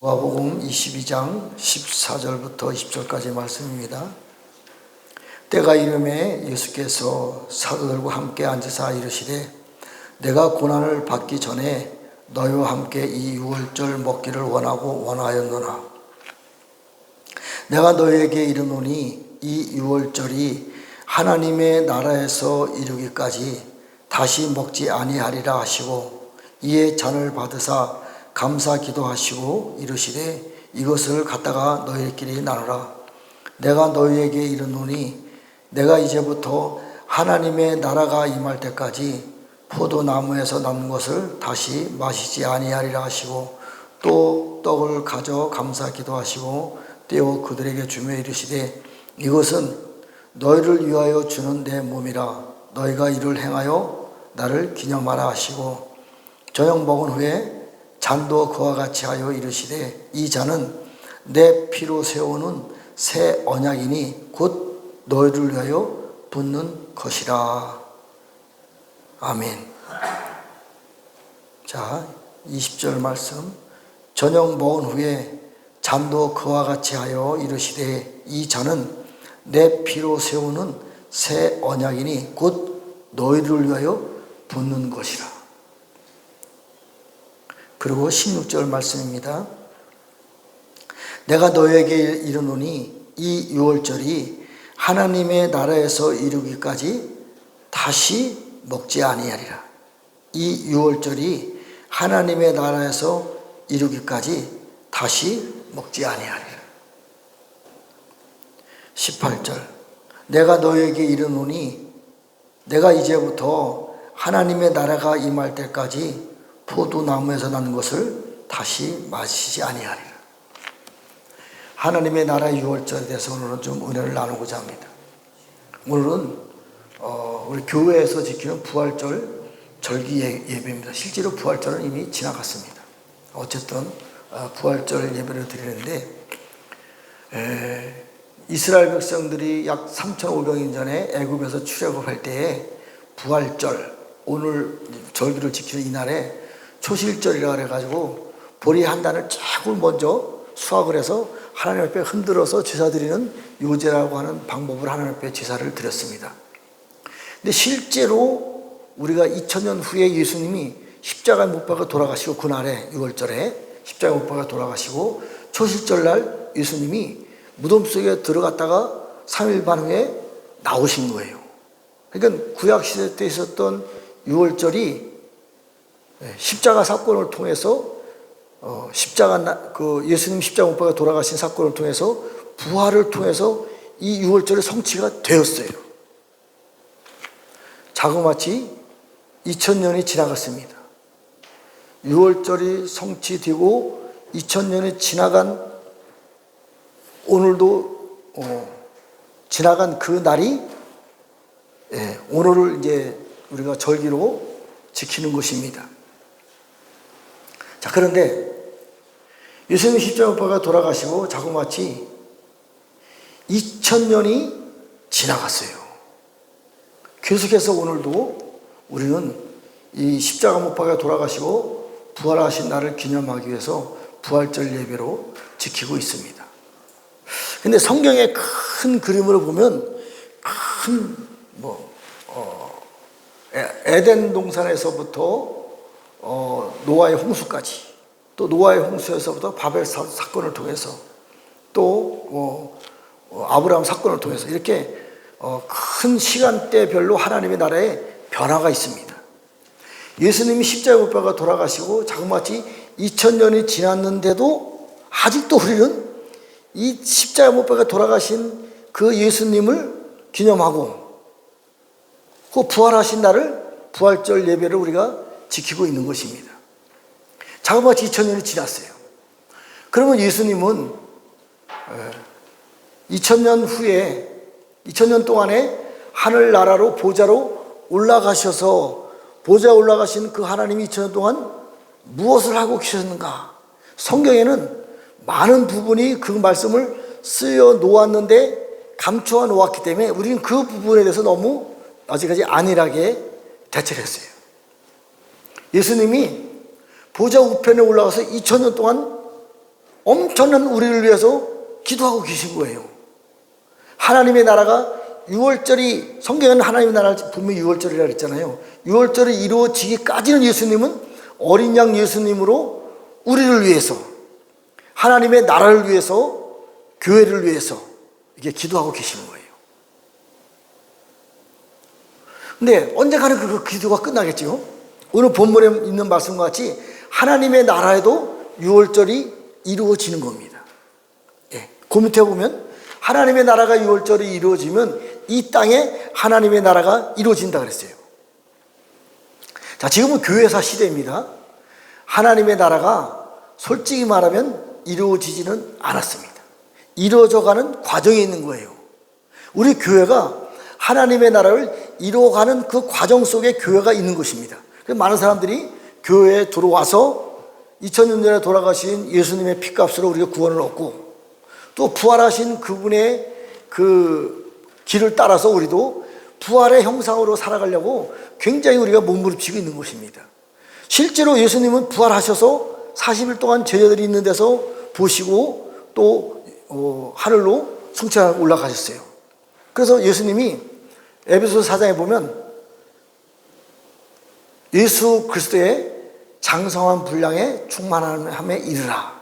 누가복음 22장 14절부터 20절까지 말씀입니다. 때가 이르매 예수께서 사도들과 함께 앉으사 이르시되 내가 고난을 받기 전에 너희와 함께 이 유월절 먹기를 원하였노라. 내가 너희에게 이르노니 이 유월절이 하나님의 나라에서 이르기까지 다시 먹지 아니하리라 하시고 이에 잔을 받으사 감사 기도하시고 이르시되 이것을 갖다가 너희끼리 나누라. 내가 너희에게 이르노니 내가 이제부터 하나님의 나라가 임할 때까지 포도나무에서 남은 것을 다시 마시지 아니하리라 하시고 또 떡을 가져 감사 기도하시고 떼어 그들에게 주며 이르시되 이것은 너희를 위하여 주는 내 몸이라. 너희가 이를 행하여 나를 기념하라 하시고 저녁 먹은 후에 잔도 그와 같이 하여 이르시되 이 잔은 내 피로 세우는 새 언약이니 곧 너희를 위하여 붓는 것이라. 아멘. 자, 20절 말씀. 저녁 먹은 후에 잔도 그와 같이 하여 이르시되 이 잔은 내 피로 세우는 새 언약이니 곧 너희를 위하여 붓는 것이라. 그리고 16절 말씀입니다. 내가 너희에게 이르노니 이 유월절이 하나님의 나라에서 이르기까지 다시 먹지 아니하리라. 이 유월절이 하나님의 나라에서 이르기까지 다시 먹지 아니하리라. 18절. 내가 너희에게 이르노니 내가 이제부터 하나님의 나라가 임할 때까지 포도나무에서 난 것을 다시 마시지 아니하리라. 하나님의 나라의 유월절에 대해서 오늘은 좀 은혜를 나누고자 합니다. 오늘은 우리 교회에서 지키는 부활절 절기 예배입니다. 실제로 부활절은 이미 지나갔습니다. 어쨌든 부활절 예배를 드리는데 이스라엘 백성들이 약 3,500년 전에 애굽에서 출애굽할 때에 부활절, 오늘 절기를 지키는 이날에 초실절이라 그래가지고 보리 한 단을 조금 먼저 수확을 해서 하나님 앞에 흔들어서 제사드리는 요제라고 하는 방법을 하나님 앞에 제사를 드렸습니다. 근데 실제로 우리가 2000년 후에 예수님이 십자가에 못 박아 돌아가시고 그날에 6월절에 십자가에 못 박아 돌아가시고 초실절날 예수님이 무덤 속에 들어갔다가 3일 반 후에 나오신 거예요. 그러니까 구약시대 때 있었던 6월절이 십자가 사건을 통해서 예수님 십자가 못 박아 돌아가신 사건을 통해서 부활을 통해서 이 6월절의 성취가 되었어요. 자그마치 2000년이 지나갔습니다. 6월절이 성취되고 2000년이 지나간 오늘도 지나간 그 날이 오늘을 이제 우리가 절기로 지키는 것입니다. 자, 그런데 예수님 십자가 못 박아 돌아가시고 자그마치 2000년이 지나갔어요. 계속해서 오늘도 우리는 이 십자가 못 박아 돌아가시고 부활하신 날을 기념하기 위해서 부활절 예배로 지키고 있습니다. 근데 성경의 큰 그림으로 보면 에덴 동산에서부터 노아의 홍수까지, 또 노아의 홍수에서부터 바벨 사건을 통해서, 또 아브라함 사건을 통해서 이렇게 큰 시간대별로 하나님의 나라에 변화가 있습니다. 예수님이 십자가 못 박아 돌아가시고 자그마치 2000년이 지났는데도 아직도 우리는 이 십자가 못 박아 돌아가신 그 예수님을 기념하고 그 부활하신 날을 부활절 예배를 우리가 지키고 있는 것입니다. 자그마치 2000년이 지났어요. 그러면 예수님은 2000년 후에 2000년 동안에 하늘나라로 보좌로 올라가셔서 보좌에 올라가신 그 하나님이 2000년 동안 무엇을 하고 계셨는가? 성경에는 많은 부분이 그 말씀을 쓰여 놓았는데 감추어 놓았기 때문에 우리는 그 부분에 대해서 너무 아직까지 안일하게 대처를 했어요. 예수님이 보좌 우편에 올라가서 2000년 동안 엄청난 우리를 위해서 기도하고 계신 거예요. 하나님의 나라가 6월절이, 성경에는 하나님의 나라 분명히 6월절이라고 그랬잖아요. 6월절이 이루어지기까지는 예수님은 어린 양 예수님으로 우리를 위해서, 하나님의 나라를 위해서, 교회를 위해서 이게 기도하고 계시는 거예요. 근데 언젠가는 그 기도가 끝나겠죠. 오늘 본문에 있는 말씀과 같이 하나님의 나라에도 6월절이 이루어지는 겁니다. 예, 그 밑에 보면 하나님의 나라가 6월절이 이루어지면 이 땅에 하나님의 나라가 이루어진다 그랬어요. 자, 지금은 교회사 시대입니다. 하나님의 나라가 솔직히 말하면 이루어지지는 않았습니다. 이루어져가는 과정에 있는 거예요. 우리 교회가 하나님의 나라를 이루어가는 그 과정 속에 교회가 있는 것입니다. 많은 사람들이 교회에 들어와서 2000년 전에 돌아가신 예수님의 피값으로 우리가 구원을 얻고, 또 부활하신 그분의 그 길을 따라서 우리도 부활의 형상으로 살아가려고 굉장히 우리가 몸부림치고 있는 것입니다. 실제로 예수님은 부활하셔서 40일 동안 제자들이 있는 데서 보시고 또 하늘로 승천하고 올라가셨어요. 그래서 예수님이 에베소서 4장에 보면 예수 그리스도의 장성한 분량에 충만함에 이르라.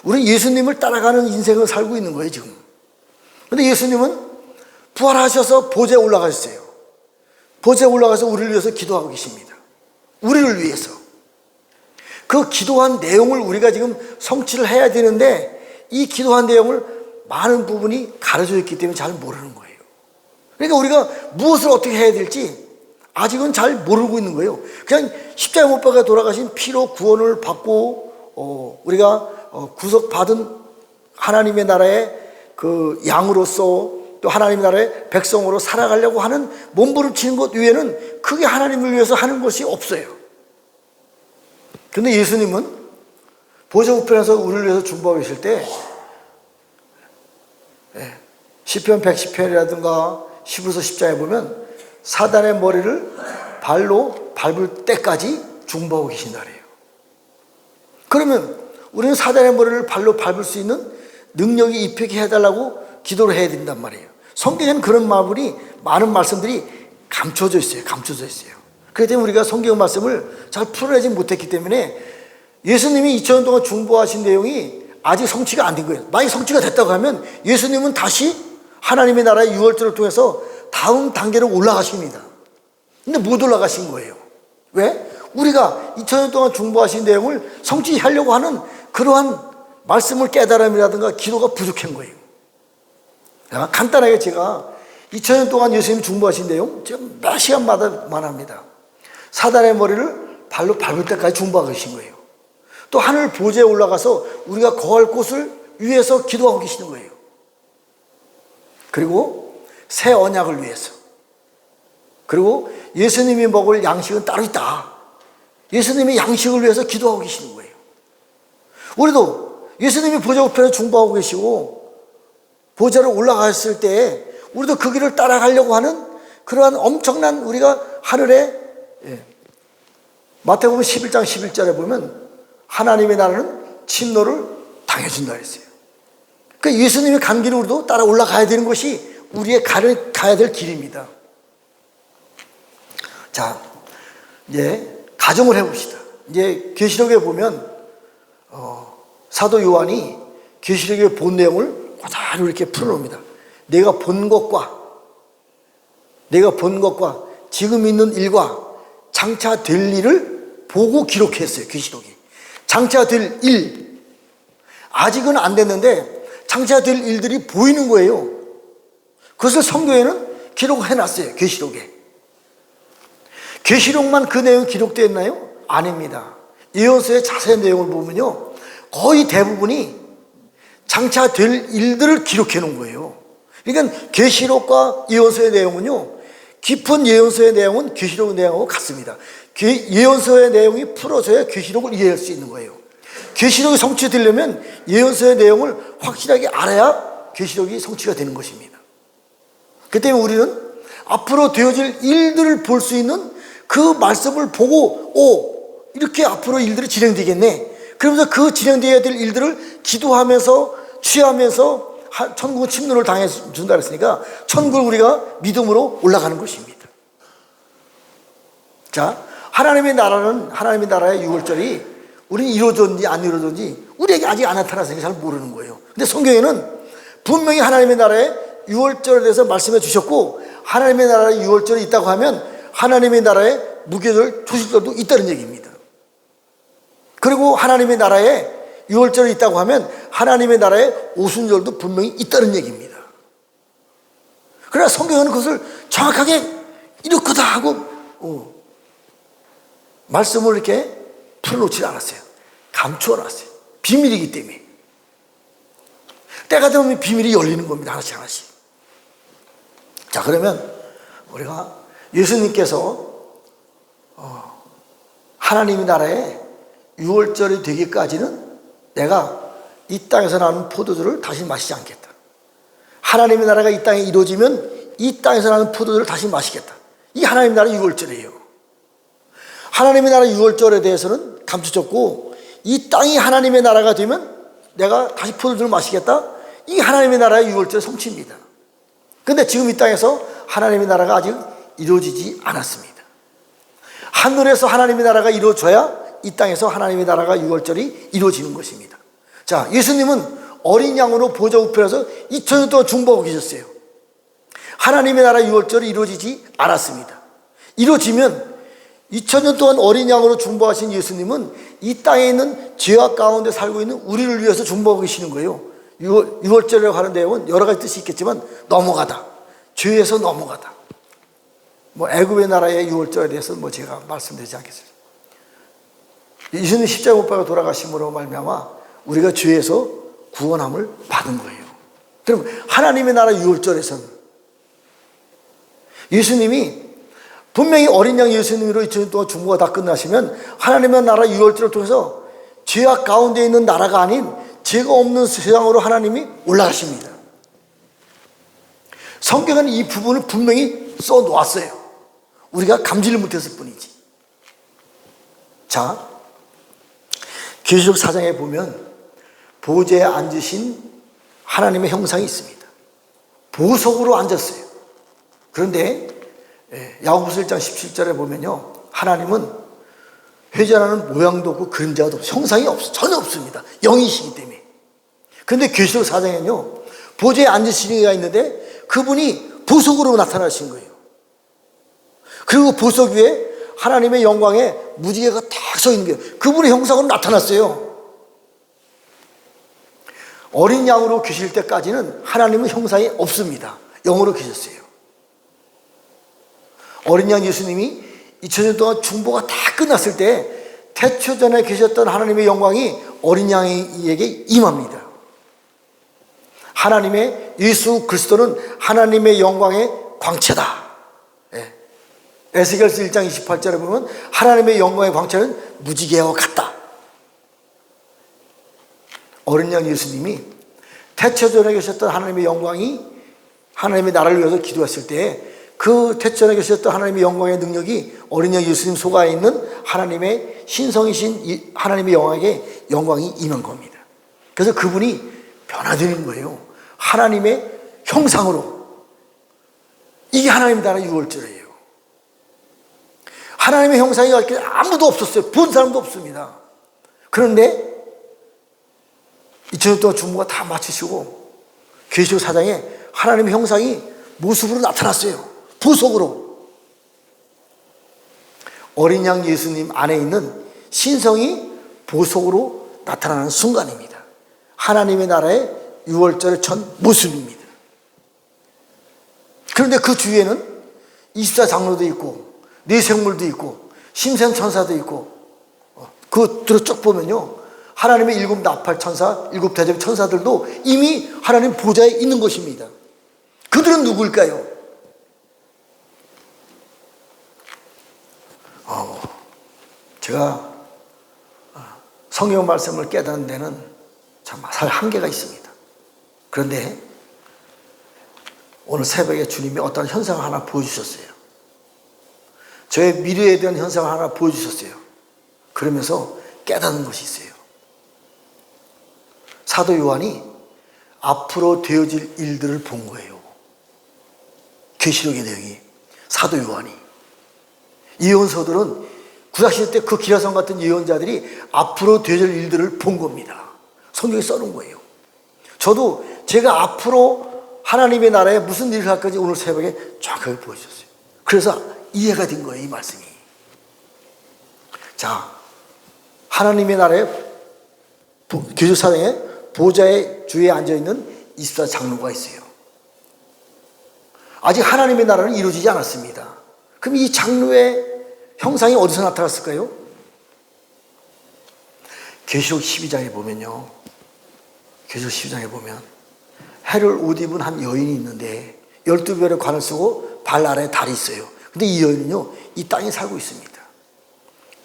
우리 예수님을 따라가는 인생을 살고 있는 거예요, 지금. 그런데 예수님은 부활하셔서 보좌에 올라가셨어요. 보좌에 올라가서 우리를 위해서 기도하고 계십니다. 우리를 위해서. 그 기도한 내용을 우리가 지금 성취를 해야 되는데, 이 기도한 내용을 많은 부분이 가려져 있기 때문에 잘 모르는 거예요. 그러니까 우리가 무엇을 어떻게 해야 될지 아직은 잘 모르고 있는 거예요. 그냥 십자가에 못 박아 돌아가신 피로 구원을 받고 우리가 구속받은 하나님의 나라의 그 양으로서, 또 하나님의 나라의 백성으로 살아가려고 하는 몸부림치는 것 외에는 크게 하나님을 위해서 하는 것이 없어요. 그런데 예수님은 보좌 우편에서 우리를 위해서 중보하고 계실 때 시편 110편이라든가 히브리서 10장에 보면 사단의 머리를 발로 밟을 때까지 중보하고 계신다 그래요. 그러면 우리는 사단의 머리를 발로 밟을 수 있는 능력이 입히게 해달라고 기도를 해야 된단 말이에요. 성경에는 그런 많은 말씀들이 감춰져 있어요. 그렇기 때문에 우리가 성경 말씀을 잘 풀어내지 못했기 때문에 예수님이 2000년 동안 중보하신 내용이 아직 성취가 안 된 거예요. 만약 성취가 됐다고 하면 예수님은 다시 하나님의 나라의 6월절을 통해서 다음 단계로 올라가십니다. 근데 못 올라가신 거예요. 왜? 우리가 2000년 동안 중보하신 내용을 성취하려고 하는 그러한 말씀을 깨달음이라든가 기도가 부족한 거예요. 간단하게 제가 2000년 동안 예수님이 중보하신 내용 제가 몇 시간마다 말합니다. 사단의 머리를 발로 밟을 때까지 중보하고 계신 거예요. 또 하늘 보좌에 올라가서 우리가 거할 곳을 위해서 기도하고 계시는 거예요. 그리고 새 언약을 위해서, 그리고 예수님이 먹을 양식은 따로 있다. 예수님의 양식을 위해서 기도하고 계시는 거예요. 우리도 예수님이 보좌 우편에 중보하고 계시고 보좌로 올라갔을 때 우리도 그 길을 따라가려고 하는 그러한 엄청난 우리가 하늘에, 마태복음 11장 11절에 보면 하나님의 나라는 침노를 당해준다 했어요. 그러니까 예수님이 간 길을 우리도 따라 올라가야 되는 것이 우리의 가야 될 길입니다. 자, 이제 가정을 해봅시다. 이제 계시록에 보면 사도 요한이 계시록의 본 내용을 그대로 이렇게 풀어놓습니다. 내가 본 것과 지금 있는 일과 장차 될 일을 보고 기록했어요. 계시록이. 장차 될 일, 아직은 안 됐는데 장차 될 일들이 보이는 거예요. 그것을 성경에는 기록을 해놨어요. 계시록에. 계시록만 그 내용이 기록되어 있나요? 아닙니다. 예언서의 자세한 내용을 보면요, 거의 대부분이 장차 될 일들을 기록해 놓은 거예요. 그러니까 계시록과 예언서의 내용은요, 깊은 예언서의 내용은 계시록 내용하고 같습니다. 예언서의 내용이 풀어져야 계시록을 이해할 수 있는 거예요. 계시록이 성취되려면 예언서의 내용을 확실하게 알아야 계시록이 성취가 되는 것입니다. 그 때문에 우리는 앞으로 되어질 일들을 볼 수 있는 그 말씀을 보고 이렇게 앞으로 일들이 진행되겠네. 그러면서 그 진행되어야 될 일들을 기도하면서 취하면서 천국은 침노를 당해 준다 그랬으니까 천국을 우리가 믿음으로 올라가는 것입니다. 자, 하나님의 나라의 유월절이 우리는 이루어졌는지 안 이루어졌는지 우리에게 아직 안 나타났으니까 잘 모르는 거예요. 근데 성경에는 분명히 하나님의 나라의 유월절에 대해서 말씀해 주셨고, 하나님의 나라의 유월절이 있다고 하면 하나님의 나라의 무교절, 초실절도 있다는 얘기입니다. 그리고 하나님의 나라에 유월절이 있다고 하면 하나님의 나라의 오순절도 분명히 있다는 얘기입니다. 그러나 성경은 그것을 정확하게 이렇게다 하고 말씀을 이렇게 풀어놓지 않았어요. 감추어놨어요. 비밀이기 때문에. 때가 되면 비밀이 열리는 겁니다. 하나씩 하나씩. 자, 그러면 우리가 예수님께서 하나님의 나라에 유월절이 되기까지는 내가 이 땅에서 나는 포도주를 다시 마시지 않겠다. 하나님의 나라가 이 땅에 이루어지면 이 땅에서 나는 포도주를 다시 마시겠다. 이 하나님의 나라 유월절이에요. 하나님의 나라 유월절에 대해서는 감추셨고, 이 땅이 하나님의 나라가 되면 내가 다시 포도주를 마시겠다. 이 하나님의 나라의 유월절 성취입니다. 그런데 지금 이 땅에서 하나님의 나라가 아직 이루어지지 않았습니다. 하늘에서 하나님의 나라가 이루어져야 이 땅에서 하나님의 나라가 유월절이 이루어지는 것입니다. 자, 예수님은 어린 양으로 보좌 우편에서 2000년 동안 중보하고 계셨어요. 하나님의 나라 유월절이 이루어지지 않았습니다. 이루어지면 2000년 동안 어린 양으로 중보하신 예수님은 이 땅에 있는 죄악 가운데 살고 있는 우리를 위해서 중보하고 계시는 거예요. 유월절이라고 하는 내용은 여러 가지 뜻이 있겠지만 넘어가다, 죄에서 넘어가다. 애굽의 나라의 유월절에 대해서 제가 말씀드리지 않겠습니다. 예수님 십자가 못 박아 돌아가심으로 말미암아 우리가 죄에서 구원함을 받은 거예요. 그럼 하나님의 나라 유월절에서는 예수님이 분명히 어린 양 예수님으로 2000년 동안 중보가 다 끝나시면 하나님의 나라 유월절을 통해서 죄악 가운데 있는 나라가 아닌 죄가 없는 세상으로 하나님이 올라가십니다. 성경은 이 부분을 분명히 써놓았어요. 우리가 감지를 못했을 뿐이지. 자, 계시록 4장에 보면 보좌에 앉으신 하나님의 형상이 있습니다. 보석으로 앉았어요. 그런데 야고보서 1장 17절에 보면요, 하나님은 회전하는 모양도 없고 그림자도 없고 형상이 전혀 없습니다. 영이시기 때문에. 그런데 계시록 4장에는요, 보좌에 앉으신 이가 있는데 그분이 보석으로 나타나신 거예요. 그리고 보석 위에 하나님의 영광에 무지개가 딱 서 있는 거예요. 그분의 형상으로 나타났어요. 어린 양으로 계실 때까지는 하나님은 형상이 없습니다. 영으로 계셨어요. 어린 양 예수님이 2000년 동안 중보가 다 끝났을 때 태초전에 계셨던 하나님의 영광이 어린 양에게 임합니다. 하나님의 예수 그리스도는 하나님의 영광의 광채다. 에스겔서 1장 28절에 보면 하나님의 영광의 광채는 무지개와 같다. 어린 양 예수님이 태초전에 계셨던 하나님의 영광이 하나님의 나라를 위해서 기도했을 때 그 태초전에 계셨던 하나님의 영광의 능력이 어린 양 예수님 속에 있는 하나님의 신성이신 하나님의 영광이 임한 겁니다. 그래서 그분이 변화되는 거예요. 하나님의 형상으로. 이게 하나님 나라 유월절이에요. 하나님의 형상이 아무도 없었어요. 본 사람도 없습니다. 그런데 2000년 동안 중보가 다 마치시고 계시록 4장에 하나님의 형상이 모습으로 나타났어요. 보석으로. 어린 양 예수님 안에 있는 신성이 보석으로 나타나는 순간입니다. 하나님의 나라의 유월절의 첫 모습입니다. 그런데 그 주위에는 24장로도 있고 네 생물도 있고 심생천사도 있고, 그 뒤로 쭉 보면요, 하나님의 7 나팔 천사, 7 대접 천사들도 이미 하나님 보좌에 있는 것입니다. 그들은 누구일까요? 제가 성경 말씀을 깨닫는 데는 참 한계가 있습니다. 그런데 오늘 새벽에 주님이 어떤 현상을 하나 보여주셨어요. 저의 미래에 대한 현상을 하나 보여주셨어요. 그러면서 깨닫는 것이 있어요. 사도 요한이 앞으로 되어질 일들을 본 거예요. 계시록의 내용이. 사도 요한이. 예언서들은 구약시대 때 그 기라성 같은 예언자들이 앞으로 되어질 일들을 본 겁니다. 성경에 써놓은 거예요. 저도 제가 앞으로 하나님의 나라에 무슨 일을 할 건지 오늘 새벽에 정확하게 보여주셨어요. 그래서 이해가 된 거예요, 이 말씀이. 자, 하나님의 나라에 교주사당에 보좌의 주위에 앉아있는 24장로가 있어요. 아직 하나님의 나라는 이루어지지 않았습니다. 그럼 이 장로의 형상이 어디서 나타났을까요? 계시록 12장에 보면요, 계시록 12장에 보면 해를 옷 입은 한 여인이 있는데 12별의 관을 쓰고 발 아래에 달이 있어요. 근데 이 여인은요, 이 땅에 살고 있습니다.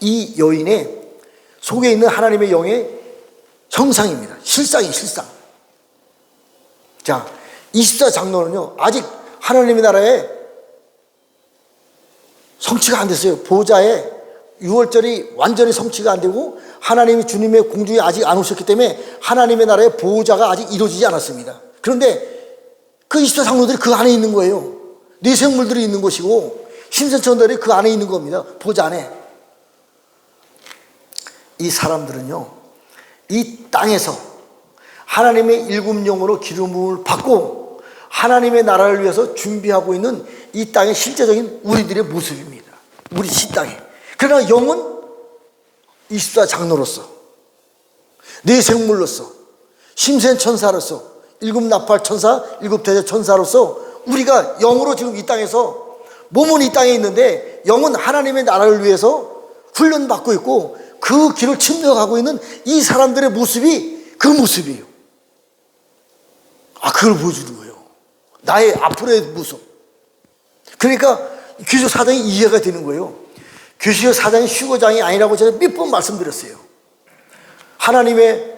이 여인의 속에 있는 하나님의 영의 형상입니다. 실상이 실상. 자, 24장로는요, 아직 하나님의 나라에 성취가 안 됐어요. 보좌에 유월절이 완전히 성취가 안 되고 하나님이 주님의 공중에 아직 안 오셨기 때문에 하나님의 나라의 보좌가 아직 이루어지지 않았습니다. 그런데 그 24장로들이 그 안에 있는 거예요. 네 생물들이 있는 곳이고 심생천들이 그 안에 있는 겁니다. 보좌 안에. 이 사람들은요, 이 땅에서 하나님의 일곱 영으로 기름을 받고 하나님의 나라를 위해서 준비하고 있는 이 땅의 실제적인 우리들의 모습입니다. 우리 시땅에. 그러나 영은 24장로로서, 네 생물로서, 심센 천사로서, 일곱 나팔 천사, 일곱 대제 천사로서 우리가 영으로 지금 이 땅에서 몸은 이 땅에 있는데 영은 하나님의 나라를 위해서 훈련받고 있고 그 길을 침략하고 있는 이 사람들의 모습이 그 모습이에요. 아, 그걸 보여주는 거예요. 나의 앞으로의 모습. 그러니까 계시록 4장이 이해가 되는 거예요. 계시록 4장이 휴거장이 아니라고 제가 몇 번 말씀드렸어요. 하나님의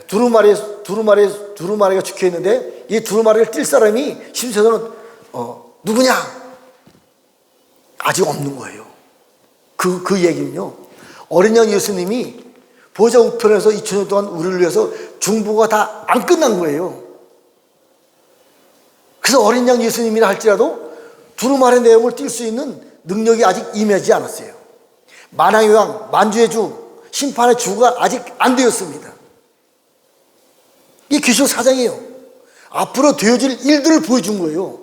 두루마리가 죽혀 있는데 이 두루마리를 뛸 사람이 심지어는 누구냐? 아직 없는 거예요. 그 얘기는요, 어린 양 예수님이 보좌 우편에서 2000년 동안 우리를 위해서 중보가 다 안 끝난 거예요. 그래서 어린 양 예수님이라 할지라도 두루마리 내용을 뛸 수 있는 능력이 아직 임하지 않았어요. 만왕의 왕, 만주의 주, 심판의 주가 아직 안 되었습니다. 이 계시록 4장이에요. 앞으로 되어질 일들을 보여준 거예요.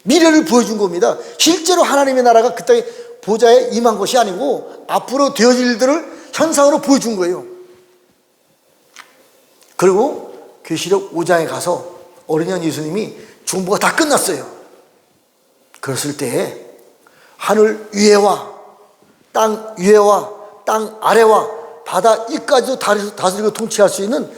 미래를 보여준 겁니다. 실제로 하나님의 나라가 그 땅에 보좌에 임한 것이 아니고 앞으로 되어질 일들을 현상으로 보여준 거예요. 그리고 계시록 5장에 가서 어린 양 예수님이 중보가 다 끝났어요. 그랬을 때에 하늘 위에와 땅 위에와 땅 아래와 바다 이까지도 다스리고 통치할 수 있는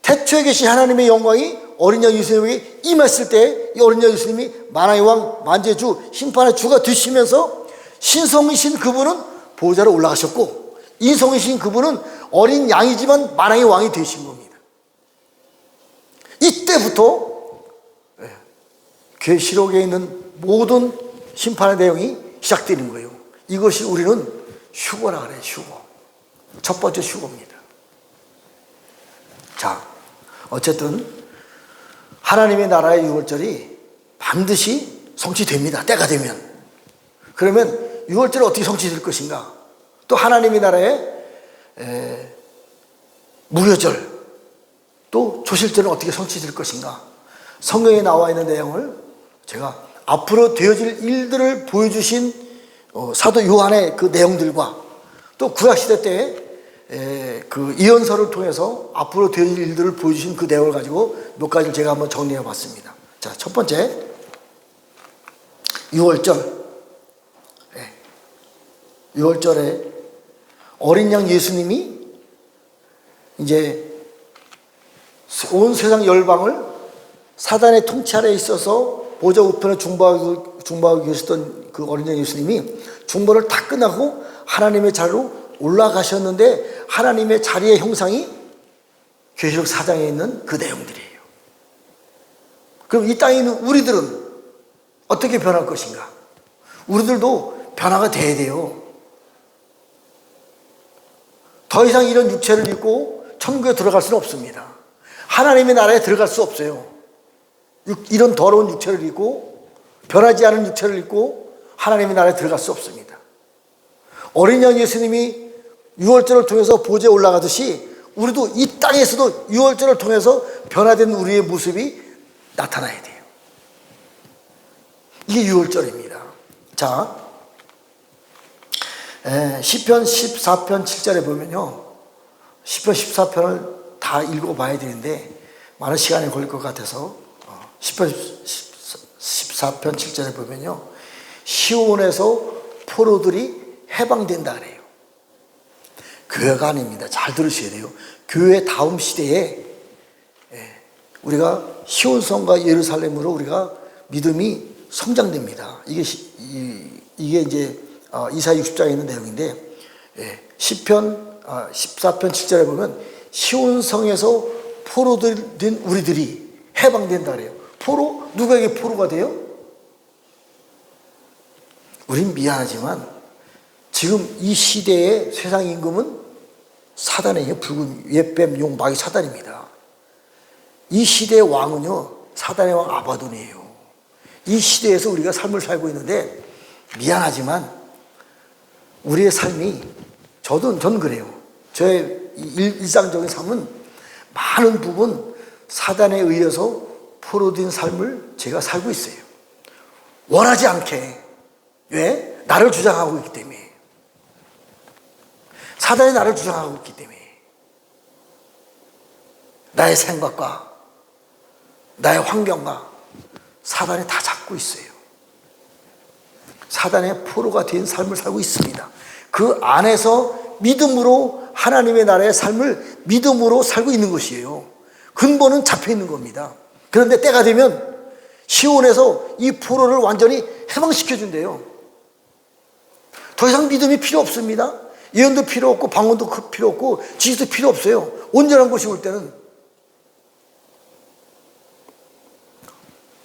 태초에 계신 하나님의 영광이 어린 양 예수님에게 임했을 때 이 어린 양 예수님이 만왕의 왕, 만주의 주, 심판의 주가 되시면서 신성이신 그분은 보좌로 올라가셨고 인성이신 그분은 어린 양이지만 만왕의 왕이 되신 겁니다. 이때부터 계시록에 있는 모든 심판의 내용이 시작되는 거예요. 이것이 우리는 휴거라 그래요. 휴거. 첫 번째 휴거입니다. 자, 어쨌든 하나님의 나라의 유월절이 반드시 성취됩니다. 때가 되면. 그러면 유월절이 어떻게 성취될 것인가? 또 하나님의 나라의 무교절, 또 조실절은 어떻게 성취될 것인가? 성경에 나와 있는 내용을 제가 앞으로 되어질 일들을 보여주신 사도 요한의 그 내용들과 또 구약시대 때의 그 예언서를 통해서 앞으로 되어질 일들을 보여주신 그 내용을 가지고 몇 가지를 제가 한번 정리해 봤습니다. 자, 첫 번째, 유월절. 유월절에 어린 양 예수님이 이제 온 세상 열방을 사단의 통치 아래에 있어서 보좌 우편에 중보하고 계셨던 그 어린 양 예수님이 중보를 다 끝나고 하나님의 자리로 올라가셨는데 하나님의 자리의 형상이 계시록 4장에 있는 그 내용들이에요. 그럼 이 땅에 있는 우리들은 어떻게 변할 것인가? 우리들도 변화가 돼야 돼요. 더 이상 이런 육체를 입고 천국에 들어갈 수는 없습니다. 하나님의 나라에 들어갈 수 없어요. 이런 더러운 육체를 입고 변하지 않은 육체를 입고 하나님의 나라에 들어갈 수 없습니다. 어린 양 예수님이 유월절을 통해서 보좌에 올라가듯이 우리도 이 땅에서도 유월절을 통해서 변화된 우리의 모습이 나타나야 돼요. 이게 유월절입니다. 자, 시편 14편 7절에 보면요, 시편 14편을 다 읽어봐야 되는데 많은 시간이 걸릴 것 같아서 시편 14편 7절에 보면요, 시온에서 포로들이 해방된다 그래요. 교회가 아닙니다. 잘 들으셔야 돼요. 교회 다음 시대에 우리가 시온성과 예루살렘으로 우리가 믿음이 성장됩니다. 이게 이제 이사야 60장에 있는 내용인데, 시편 14편 7절에 보면 시온성에서 포로들 된 우리들이 해방된다 그래요. 포로? 누구에게 포로가 돼요? 우린 미안하지만 지금 이 시대의 세상 임금은 사단이에요. 붉은 옛뱀 용 마귀 사단입니다. 이 시대의 왕은요, 사단의 왕 아바돈이에요. 이 시대에서 우리가 삶을 살고 있는데 미안하지만 우리의 삶이, 저는 그래요. 저의 일상적인 삶은 많은 부분 사단에 의해서 포로된 삶을 제가 살고 있어요. 원하지 않게. 왜? 나를 주장하고 있기 때문에. 사단이 나를 주장하고 있기 때문에. 나의 생각과 나의 환경과 사단이 다 잡고 있어요. 사단의 포로가 된 삶을 살고 있습니다. 그 안에서 믿음으로 하나님의 나라의 삶을 믿음으로 살고 있는 것이에요. 근본은 잡혀 있는 겁니다. 그런데 때가 되면 시온에서 이 포로를 완전히 해방시켜 준대요. 더 이상 믿음이 필요 없습니다. 예언도 필요 없고 방언도 필요 없고 지식도 필요 없어요. 온전한 것이 올 때는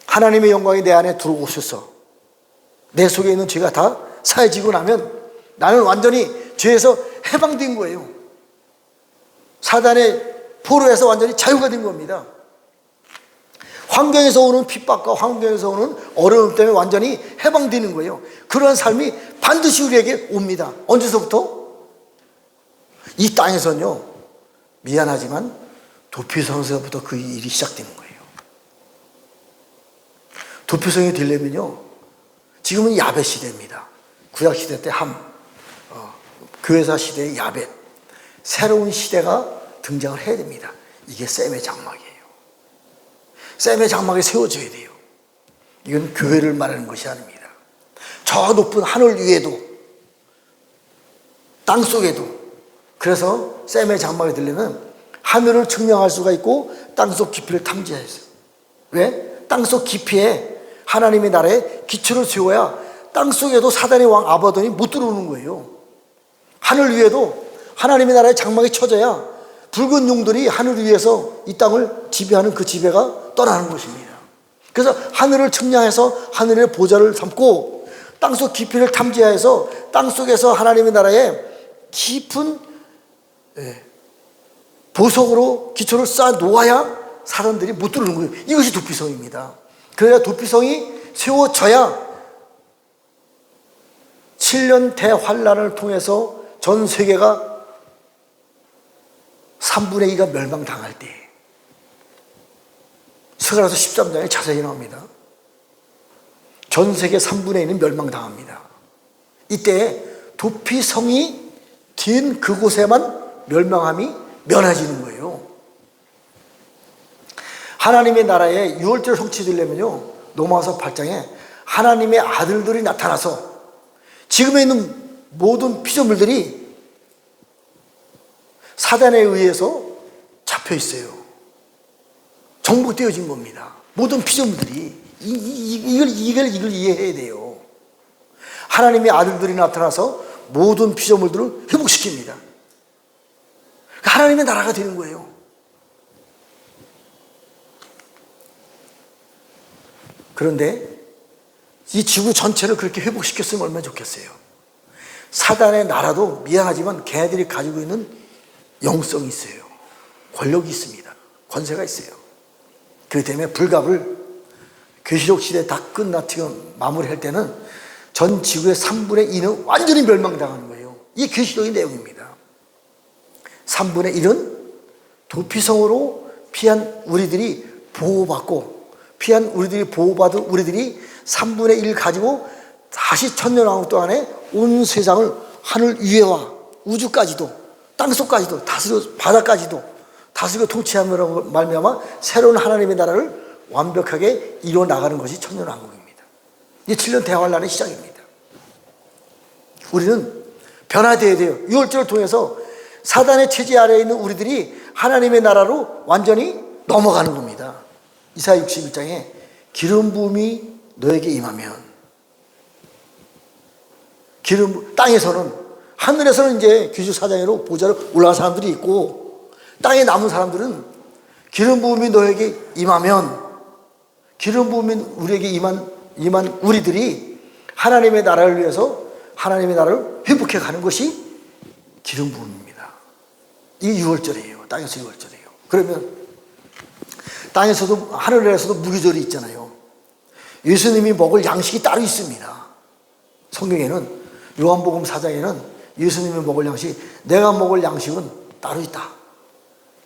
하나님의 영광이 내 안에 들어오셔서 내 속에 있는 죄가 다 사해지고 나면 나는 완전히 죄에서 해방된 거예요. 사단의 포로에서 완전히 자유가 된 겁니다. 환경에서 오는 핍박과 환경에서 오는 어려움 때문에 완전히 해방되는 거예요. 그런 삶이 반드시 우리에게 옵니다. 언제서부터? 이 땅에서는요, 미안하지만 도피성에서부터 그 일이 시작되는 거예요. 도피성이 되려면요, 지금은 야벳 시대입니다. 구약 시대 때 교회사 시대의 야벳, 새로운 시대가 등장을 해야 됩니다. 이게 셈의 장막이에요. 셈의 장막이 세워져야 돼요. 이건 교회를 말하는 것이 아닙니다. 저 높은 하늘 위에도, 땅 속에도. 그래서 셈의 장막이 되려면 하늘을 측량할 수가 있고 땅속 깊이를 탐지해야 해요. 왜? 땅속 깊이에 하나님의 나라에 기초를 세워야 땅속에도 사단의 왕 아바돈이 못 들어오는 거예요. 하늘 위에도 하나님의 나라의 장막이 쳐져야 붉은 용들이 하늘 위에서 이 땅을 지배하는 그 지배가 떠나는 것입니다. 그래서 하늘을 측량해서 하늘의 보좌를 삼고 땅속 깊이를 탐지하여서 땅속에서 하나님의 나라에 깊은 보석으로 기초를 쌓아 놓아야 사람들이 못 들어오는 거예요. 이것이 도피성입니다. 그래야 도피성이 세워져야 7년 대환란을 통해서 전 세계가 3분의 2가 멸망당할 때, 스가랴서 13장에 자세히 나옵니다. 전 세계 3분의 2는 멸망당합니다. 이때 도피성이 된 그곳에만 멸망함이 면해지는 거예요. 하나님의 나라에 유월절 성취되려면요, 로마서 8장에 하나님의 아들들이 나타나서 지금에 있는 모든 피조물들이 사단에 의해서 잡혀 있어요. 정복되어진 겁니다. 모든 피조물들이 이걸 이해해야 돼요. 하나님의 아들들이 나타나서 모든 피조물들을 회복시킵니다. 하나님의 나라가 되는 거예요. 그런데 이 지구 전체를 그렇게 회복시켰으면 얼마나 좋겠어요. 사단의 나라도 미안하지만 걔네들이 가지고 있는 영성이 있어요. 권력이 있습니다. 권세가 있어요. 그렇기 때문에 불갑을 계시록 시대 다 끝나고 마무리할 때는 전 지구의 3분의 2는 완전히 멸망당하는 거예요. 이게 계시록의 내용입니다. 3분의 1은 도피성으로 피한 우리들이 보호받고, 피한 우리들이 보호받은 우리들이 3분의 1 가지고 다시 천년왕국 동안에 온 세상을 하늘 위에와 우주까지도 땅속까지도 다스려, 바다까지도 다스리고 통치함으로 말미암아 새로운 하나님의 나라를 완벽하게 이루어 나가는 것이 천년왕국입니다. 이 7년 대환란의 시작입니다. 우리는 변화되어야 돼요. 6월절을 통해서 사단의 체제 아래에 있는 우리들이 하나님의 나라로 완전히 넘어가는 겁니다. 이사야 61장에 기름 부음이 너에게 임하면, 땅에서는, 하늘에서는 이제 귀주사장으로 보좌로 올라간 사람들이 있고, 땅에 남은 사람들은 기름 부음이 너에게 임하면, 기름 부음이 우리에게 임한 우리들이 하나님의 나라를 위해서 하나님의 나라를 회복해 가는 것이 기름 부음입니다. 이게 6월절이에요. 땅에서 6월절이에요. 그러면 땅에서도, 하늘에서도 무기절이 있잖아요. 예수님이 먹을 양식이 따로 있습니다. 성경에는, 요한복음 4장에는 예수님이 먹을 양식, 내가 먹을 양식은 따로 있다.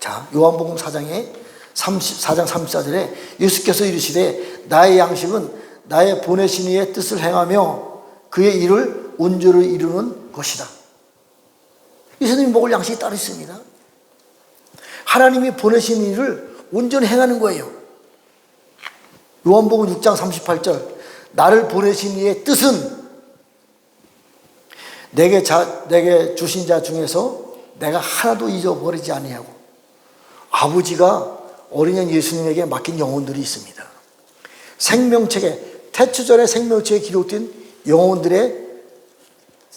자, 요한복음 4장 34절에 예수께서 이르시되 나의 양식은 나의 보내신 이의 뜻을 행하며 그의 일을 온전히 이루는 것이다. 예수님이 먹을 양식이 따로 있습니다. 하나님이 보내신 일을 온전히 행하는 거예요. 요한복음 6장 38절, 나를 보내신 이의 뜻은 내게 주신 자 중에서 내가 하나도 잊어버리지 아니하고, 아버지가 어린 양 예수님에게 맡긴 영혼들이 있습니다. 생명책에, 태초전에 생명책에 기록된 영혼들의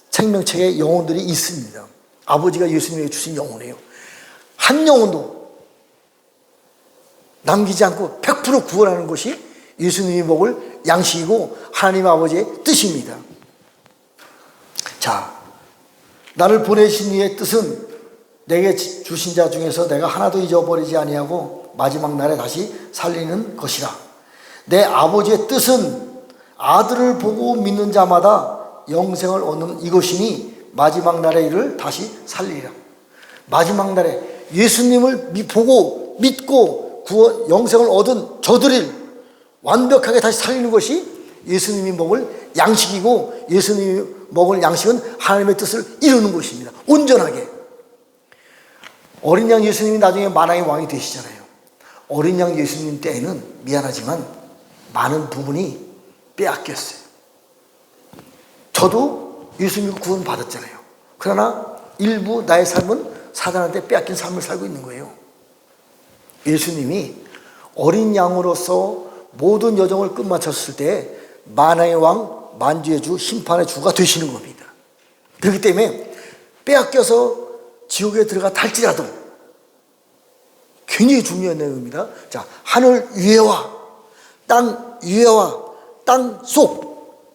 생명책에 영혼들이 있습니다. 아버지가 예수님에게 주신 영혼이에요. 한 영혼도 남기지 않고 100% 구원하는 것이 예수님이 먹을 양식이고 하나님 아버지의 뜻입니다. 자, 나를 보내신 이의 뜻은 내게 주신 자 중에서 내가 하나도 잊어버리지 아니하고 마지막 날에 다시 살리는 것이라. 내 아버지의 뜻은 아들을 보고 믿는 자마다 영생을 얻는 이것이니 마지막 날의 일을 다시 살리리라. 마지막 날에 예수님을 보고 믿고 영생을 얻은 저들을 완벽하게 다시 살리는 것이 예수님이 먹을 양식이고, 예수님이 먹을 양식은 하나님의 뜻을 이루는 것입니다. 온전하게. 어린 양 예수님이 나중에 만왕의 왕이 되시잖아요. 어린 양 예수님 때에는 미안하지만 많은 부분이 빼앗겼어요. 저도 예수님 구원 받았잖아요. 그러나 일부 나의 삶은 사단한테 빼앗긴 삶을 살고 있는 거예요. 예수님이 어린 양으로서 모든 여정을 끝마쳤을 때 만왕의 왕, 만주의 주, 심판의 주가 되시는 겁니다. 그렇기 때문에 빼앗겨서 지옥에 들어갔다 할지라도 굉장히 중요한 내용입니다. 자, 하늘 위에와 땅 위에와 땅 속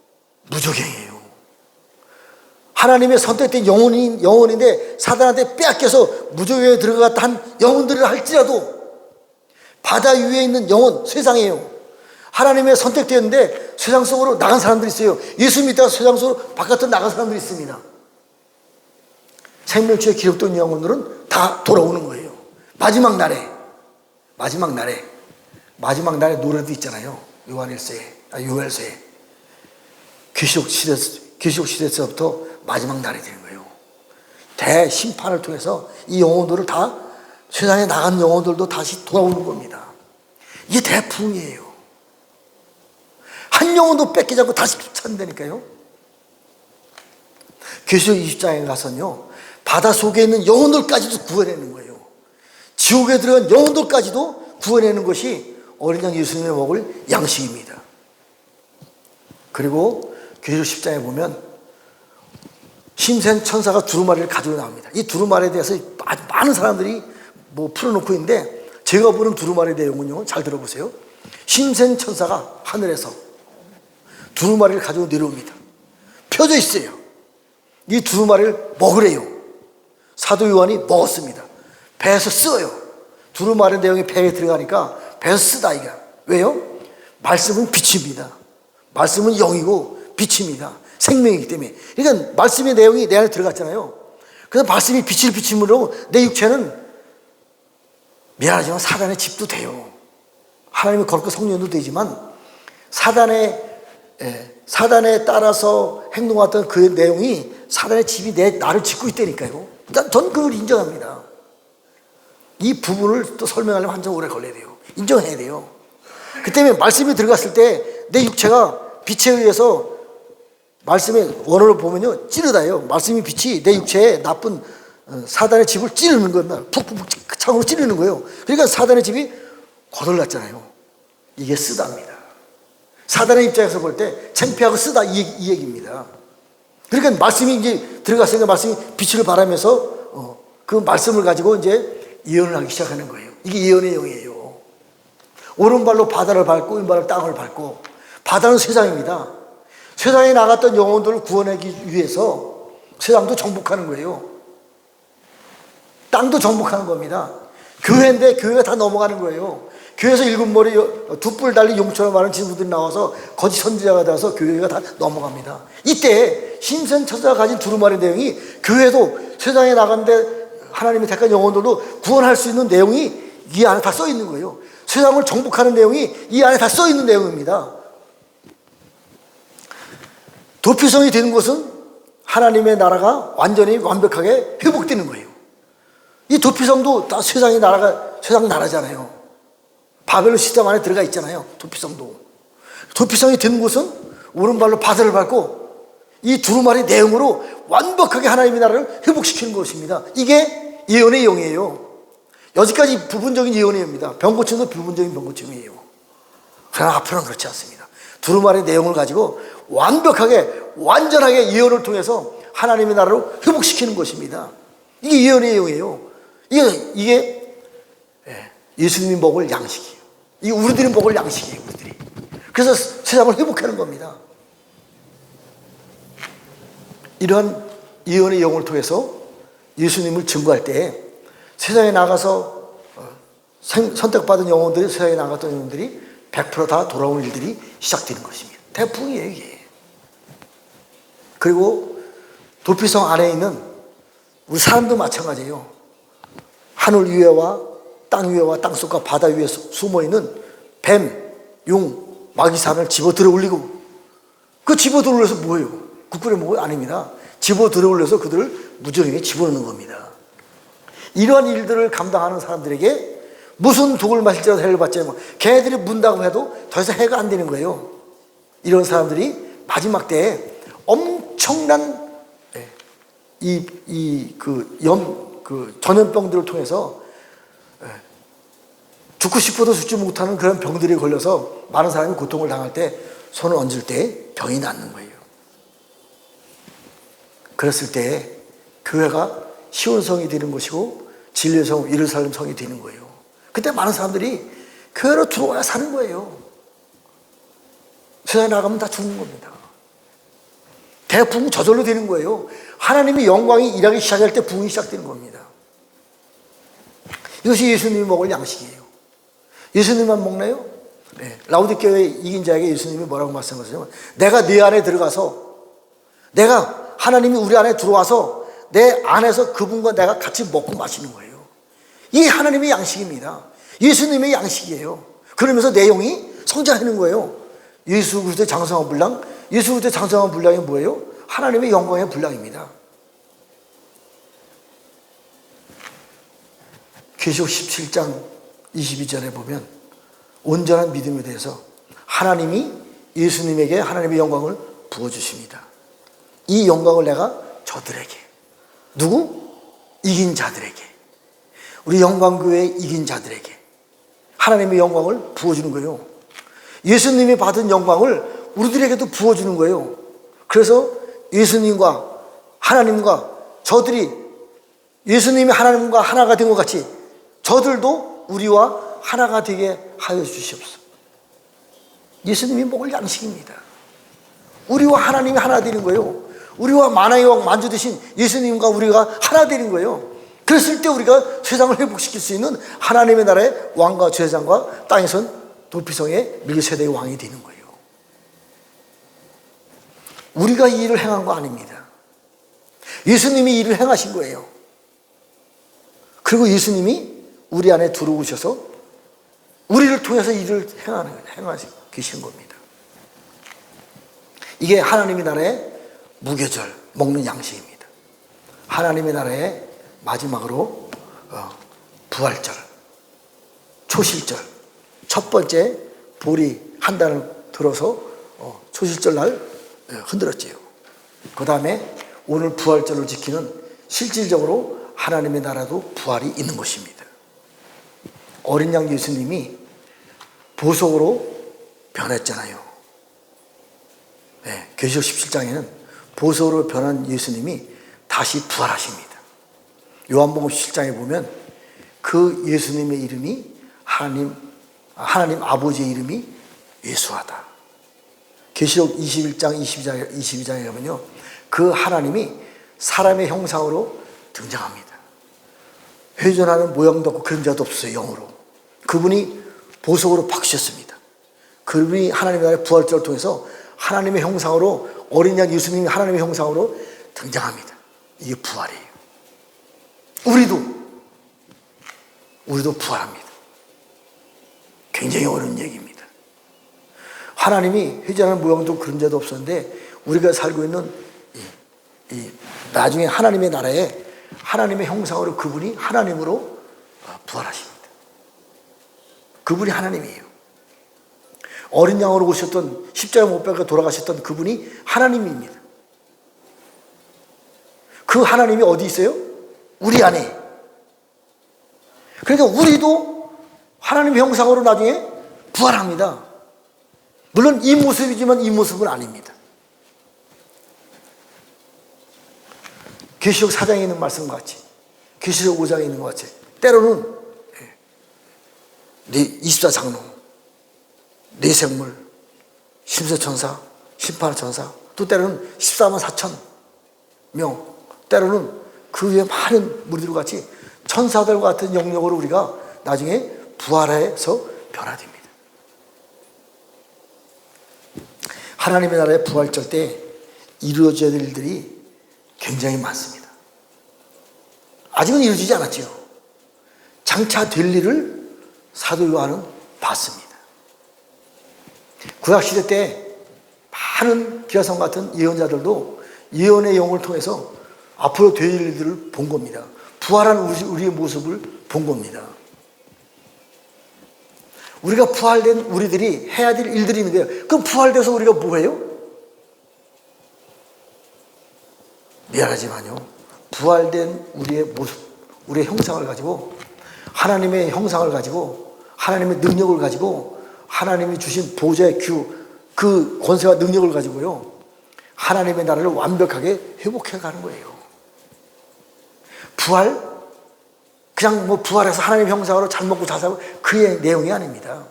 무적행이에요. 하나님의 선택된 영혼인데 사단한테 빼앗겨서 무적행에 들어갔다 한 영혼들을 할지라도 바다 위에 있는 영혼, 세상이에요. 하나님의 선택되었는데 세상 속으로 나간 사람들이 있어요. 예수 믿다가 세상 속으로 바깥으로 나간 사람들이 있습니다. 생명책에 기록된 영혼들은 다 돌아오는 거예요. 마지막 날에 노래도 있잖아요. 요엘서에 계시록 시대에서부터 마지막 날이 되는 거예요. 대심판을 통해서 이 영혼들을 다, 세상에 나간 영혼들도 다시 돌아오는 겁니다. 이게 대풍이에요. 한 영혼도 뺏기지 않고 다시 찾는다니까요. 계시록 20장에 가서는요, 바다 속에 있는 영혼들까지도 구원하는 거예요. 지옥에 들어간 영혼들까지도 구원하는 것이 어린 양 예수님이 먹을 양식입니다. 그리고 계시록 10장에 보면 신생 천사가 두루마리를 가지고 나옵니다. 이 두루마리에 대해서 아주 많은 사람들이 풀어놓고 있는데, 제가 보는 두루마리 내용은요, 잘 들어보세요. 신생 천사가 하늘에서 두루마리를 가지고 내려옵니다. 펴져 있어요. 이 두루마리를 먹으래요. 사도 요한이 먹었습니다. 배에서 쓰어요. 두루마리 내용이 배에 들어가니까 배에서 쓰다 이거. 왜요? 말씀은 빛입니다. 말씀은 영이고 빛입니다. 생명이기 때문에. 그러니까 말씀의 내용이 내 안에 들어갔잖아요. 그래서 말씀이 빛을 비침으로 내 육체는 미안하지만 사단의 집도 돼요. 하나님의 거룩한 성령도 되지만 사단에 따라서 행동했던 그 내용이 사단의 집이 나를 짓고 있다니까요. 전 그걸 인정합니다. 이 부분을 또 설명하려면 한참 오래 걸려야 돼요. 인정해야 돼요. 그 때문에 말씀이 들어갔을 때 내 육체가 빛에 의해서 말씀의 원어를 보면요 찌르다예요. 말씀이 빛이 내 육체에 나쁜 사단의 집을 찌르는 겁니다. 푹푹푹 창으로 찌르는 거예요. 그러니까 사단의 집이 거덜났잖아요. 이게 쓰다입니다. 사단의 입장에서 볼 때 창피하고 쓰다 이 얘기입니다. 그러니까 말씀이 이제 들어갔으니까 말씀이 빛을 발하면서 그 말씀을 가지고 이제 예언을 하기 시작하는 거예요. 이게 예언의 영이에요. 오른발로 바다를 밟고 왼발로 땅을 밟고. 바다는 세상입니다. 세상에 나갔던 영혼들을 구원하기 위해서 세상도 정복하는 거예요. 땅도 정복하는 겁니다. 교회인데 교회가 다 넘어가는 거예요. 교회에서 일곱 머리 두 뿔 달린 용처럼 많은 친구들이 나와서 거짓 선지자가 되어서 교회가 다 넘어갑니다. 이때 심sen처자가 가진 두루마리 내용이 교회도 세상에 나간데 하나님이 택한 영혼들도 구원할 수 있는 내용이 이 안에 다 써 있는 거예요. 세상을 정복하는 내용이 이 안에 다 써 있는 내용입니다. 도피성이 되는 것은 하나님의 나라가 완전히 완벽하게 회복되는 거예요. 이 도피성도 다 세상 나라잖아요. 바벨론 시스템 안에 들어가 있잖아요. 도피성도. 도피성이 되는 곳은 오른발로 바다를 밟고 이 두루마리 내용으로 완벽하게 하나님의 나라를 회복시키는 것입니다. 이게 예언의 영이에요. 여기까지 부분적인 예언의 영입니다. 병고침도 부분적인 병고침이에요. 그러나 앞으로는 그렇지 않습니다. 두루마리 내용을 가지고 완전하게 예언을 통해서 하나님의 나라를 회복시키는 것입니다. 이게 예언의 내용이에요. 이게 예수님이 먹을 양식이에요. 이게 우리들이 먹을 양식이에요. 우리들이. 그래서 세상을 회복하는 겁니다. 이러한 예언의 영을 통해서 예수님을 증거할 때 세상에 나가서 선택받은 영혼들이 세상에 나갔던 영혼들이 100% 돌아오는 일들이 시작되는 것입니다. 대풍이에요 이게. 그리고 도피성 안에 있는 우리 사람도 마찬가지예요. 하늘 위에와 땅속과 바다 위에 숨어있는 뱀, 용, 마귀사를 집어 들어 올리고 그 집어 들어 올려서 뭐예요? 국군의 목이 아닙니다. 집어 들어 올려서 그들을 무정에게 집어넣는 겁니다. 이러한 일들을 감당하는 사람들에게 무슨 독을 마실지라도 해를 받지 않고 걔네들이 문다고 해도 더 이상 해가 안 되는 거예요. 이런 사람들이 마지막 때에 엄청난 전염병들을 통해서 죽고 싶어도 죽지 못하는 그런 병들이 걸려서 많은 사람이 고통을 당할 때 손을 얹을 때 병이 낫는 거예요. 그랬을 때 교회가 시온성이 되는 것이고 진리의 성, 예루살렘 성이 되는 거예요. 그때 많은 사람들이 교회로 들어와야 사는 거예요. 세상에 나가면 다 죽는 겁니다. 대부흥 저절로 되는 거예요. 하나님의 영광이 일하기 시작할 때 부흥이 시작되는 겁니다. 이것이 예수님이 먹을 양식이에요. 예수님만 먹나요? 네. 라우디게아의 이긴 자에게 예수님이 뭐라고 말씀하셨냐면 내가 네 안에 들어가서 내가 하나님이 우리 안에 들어와서 내 안에서 그분과 내가 같이 먹고 마시는 거예요. 이게 하나님의 양식입니다. 예수님의 양식이에요. 그러면서 내용이 성장하는 거예요. 예수 그리스도의 장성한 분량, 예수 그리스도의 장성한 분량이 뭐예요? 하나님의 영광의 분량입니다. 계시록 17장 22절에 보면 온전한 믿음에 대해서 하나님이 예수님에게 하나님의 영광을 부어주십니다. 이 영광을 내가 저들에게, 누구? 이긴 자들에게, 우리 영광교회의 이긴 자들에게 하나님의 영광을 부어주는 거예요. 예수님이 받은 영광을 우리들에게도 부어주는 거예요. 그래서 예수님과 하나님과 저들이 예수님이 하나님과 하나가 된 것 같이 저들도 우리와 하나가 되게 하여 주시옵소서. 예수님이 먹을 양식입니다. 우리와 하나님이 하나 되는 거예요. 우리와 만왕의 왕 만주 되신 예수님과 우리가 하나 되는 거예요. 그랬을 때 우리가 세상을 회복시킬 수 있는 하나님의 나라의 왕과 제사장과 땅에선 도피성의 밀세대의 왕이 되는 거예요. 우리가 이 일을 행한 거 아닙니다. 예수님이 이 일을 행하신 거예요. 그리고 예수님이 우리 안에 들어오셔서 우리를 통해서 이 일을 행하시고 계시는 겁니다. 이게 하나님의 나라의 무교절, 먹는 양식입니다. 하나님의 나라의 마지막으로 부활절, 초실절, 첫 번째 볼이 한 달을 들어서 초실절 날 흔들었지요. 그 다음에 오늘 부활절을 지키는 실질적으로 하나님의 나라도 부활이 있는 것입니다. 어린 양 예수님이 보석으로 변했잖아요. 네, 계시록 17장에는 보석으로 변한 예수님이 다시 부활하십니다. 요한복음 17장에 보면 그 예수님의 이름이 하나님 아버지의 이름이 예수하다. 계시록 21장 22장에 보면요, 그 하나님이 사람의 형상으로 등장합니다. 회전하는 모양도 없고 그림자도 없어요. 영으로. 그분이 보석으로 바꾸셨습니다. 그분이 하나님의 나라의 부활절을 통해서 하나님의 형상으로, 어린 양 예수님이 하나님의 형상으로 등장합니다. 이게 부활이에요. 우리도 부활합니다. 굉장히 어려운 얘기입니다. 하나님이 회전하는 모양도 그림자도 없었는데 우리가 살고 있는 나중에 하나님의 나라에 하나님의 형상으로 그분이 하나님으로 부활하십니다. 그분이 하나님이에요. 어린 양으로 오셨던, 십자가 못 박아 돌아가셨던 그분이 하나님입니다. 그 하나님이 어디 있어요? 우리 안에. 그러니까 우리도 하나님의 형상으로 나중에 부활합니다. 물론 이 모습이지만 이 모습은 아닙니다. 계시록 4장에 있는 말씀과 같이, 계시록 5장에 있는 것 같이, 때로는 24장로, 내생물, 심세천사, 심판천사, 또 때로는 14만 4천 명, 때로는 그 위에 많은 무리들과 같이 천사들과 같은 영역으로 우리가 나중에 부활해서 변화됩니다. 하나님의 나라의 부활절 때 이루어져야 될 일들이 굉장히 많습니다. 아직은 이루어지지 않았지요. 장차 될 일을 사도 요한은 봤습니다. 구약시대 때 많은 기라성 같은 예언자들도 예언의 영을 통해서 앞으로 될 일들을 본 겁니다. 부활한 우리의 모습을 본 겁니다. 우리가 부활된 우리들이 해야 될 일들이 있는데요. 그럼 부활돼서 우리가 뭐해요? 미안하지만요, 부활된 우리의 모습, 우리의 형상을 가지고, 하나님의 형상을 가지고, 하나님의 능력을 가지고, 하나님이 주신 보좌의 그 권세와 능력을 가지고요, 하나님의 나라를 완벽하게 회복해 가는 거예요. 부활? 그냥 뭐 부활해서 하나님의 형상으로 잘 먹고 잘 살고 그의 내용이 아닙니다.